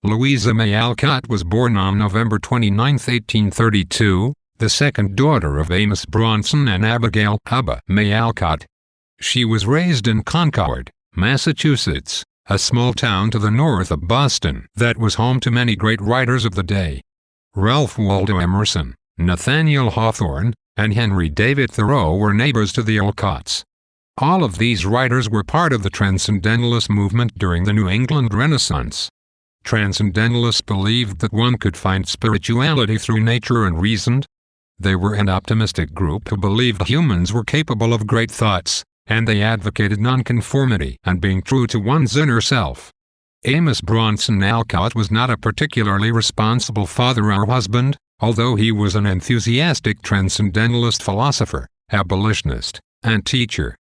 Louisa May Alcott was born on November 29, 1832, the second daughter of Amos Bronson and Abigail Hubba May Alcott. She was raised in Concord, Massachusetts, a small town to the north of Boston that was home to many great writers of the day. Ralph Waldo Emerson, Nathaniel Hawthorne, and Henry David Thoreau were neighbors to the Alcotts. All of these writers were part of the Transcendentalist movement during the New England Renaissance. Transcendentalists believed that one could find spirituality through nature and reason. They were an optimistic group who believed humans were capable of great thoughts, and they advocated nonconformity and being true to one's inner self. Amos Bronson Alcott was not a particularly responsible father or husband, although he was an enthusiastic transcendentalist philosopher, abolitionist, and teacher.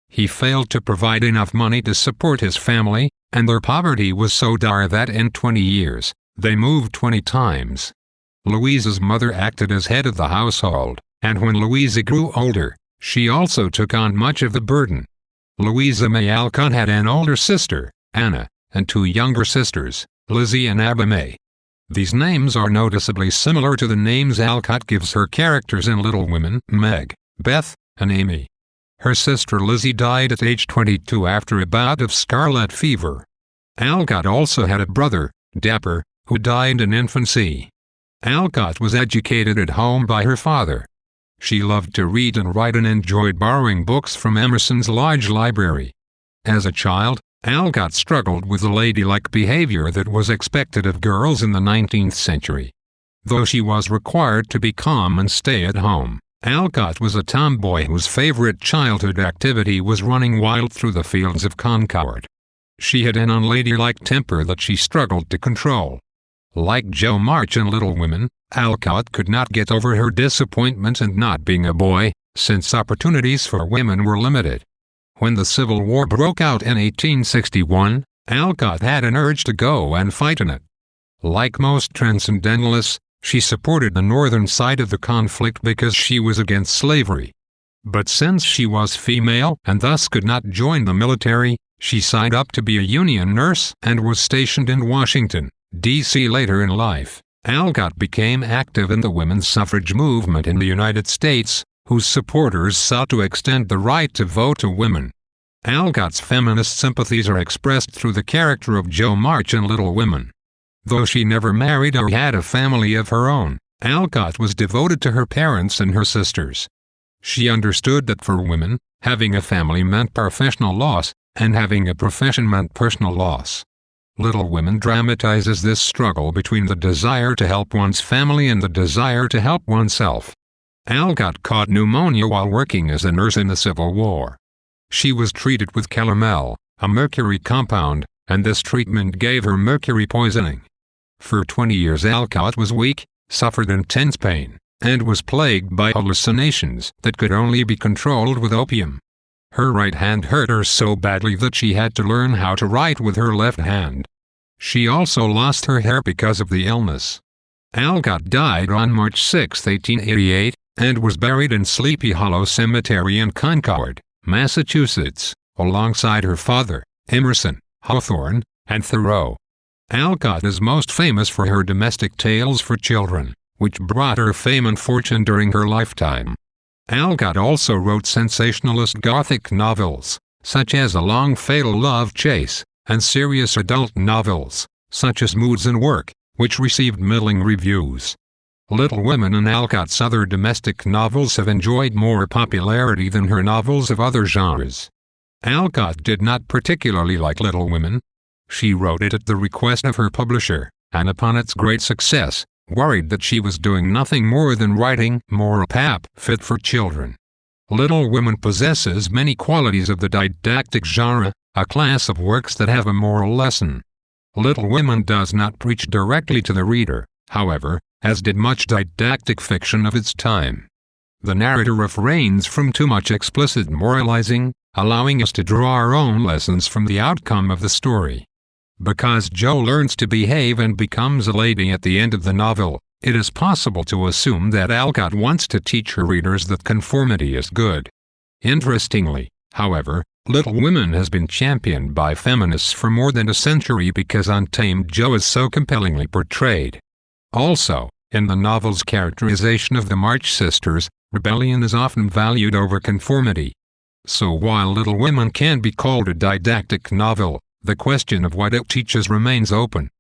He failed to provide enough money to support his family, and their poverty was so dire that in 20 years, they moved 20 times. Louisa's mother acted as head of the household, and when Louisa grew older, she also took on much of the burden. Louisa May Alcott had an older sister, Anna, and two younger sisters, Lizzie and Abba May. These names are noticeably similar to the names Alcott gives her characters in Little Women: Meg, Beth, and Amy. Her sister Lizzie died at age 22 after a bout of scarlet fever. Alcott also had a brother, Dapper, who died in infancy. Alcott was educated at home by her father. She loved to read and write and enjoyed borrowing books from Emerson's large library. As a child, Alcott struggled with the ladylike behavior that was expected of girls in the 19th century. Though she was required to be calm and stay at home, Alcott was a tomboy whose favorite childhood activity was running wild through the fields of Concord. She had an unladylike temper that she struggled to control. Like Jo March in Little Women, Alcott could not get over her disappointment in not being a boy, since opportunities for women were limited. When the Civil War broke out in 1861, Alcott had an urge to go and fight in it. Like most Transcendentalists, she supported the northern side of the conflict because she was against slavery. But since she was female and thus could not join the military, she signed up to be a Union nurse and was stationed in Washington, D.C. Later in life, Alcott became active in the women's suffrage movement in the United States, whose supporters sought to extend the right to vote to women. Alcott's feminist sympathies are expressed through the character of Jo March in Little Women. Though she never married or had a family of her own, Alcott was devoted to her parents and her sisters. She understood that for women, having a family meant professional loss, and having a profession meant personal loss. Little Women dramatizes this struggle between the desire to help one's family and the desire to help oneself. Alcott caught pneumonia while working as a nurse in the Civil War. She was treated with calomel, a mercury compound, and this treatment gave her mercury poisoning. For 20 years Alcott was weak, suffered intense pain, and was plagued by hallucinations that could only be controlled with opium. Her right hand hurt her so badly that she had to learn how to write with her left hand. She also lost her hair because of the illness. Alcott died on March 6, 1888, and was buried in Sleepy Hollow Cemetery in Concord, Massachusetts, alongside her father, Emerson, Hawthorne, and Thoreau. Alcott is most famous for her domestic tales for children, which brought her fame and fortune during her lifetime. Alcott also wrote sensationalist Gothic novels, such as A Long Fatal Love Chase, and serious adult novels, such as Moods and Work, which received middling reviews. Little Women and Alcott's other domestic novels have enjoyed more popularity than her novels of other genres. Alcott did not particularly like Little Women. She wrote it at the request of her publisher, and upon its great success, worried that she was doing nothing more than writing moral pap fit for children. Little Women possesses many qualities of the didactic genre, a class of works that have a moral lesson. Little Women does not preach directly to the reader, however, as did much didactic fiction of its time. The narrator refrains from too much explicit moralizing, allowing us to draw our own lessons from the outcome of the story. Because Jo learns to behave and becomes a lady at the end of the novel, it is possible to assume that Alcott wants to teach her readers that conformity is good. Interestingly, however, Little Women has been championed by feminists for more than a century because Untamed Jo is so compellingly portrayed. Also, in the novel's characterization of the March Sisters, rebellion is often valued over conformity. So while Little Women can be called a didactic novel, the question of what it teaches remains open.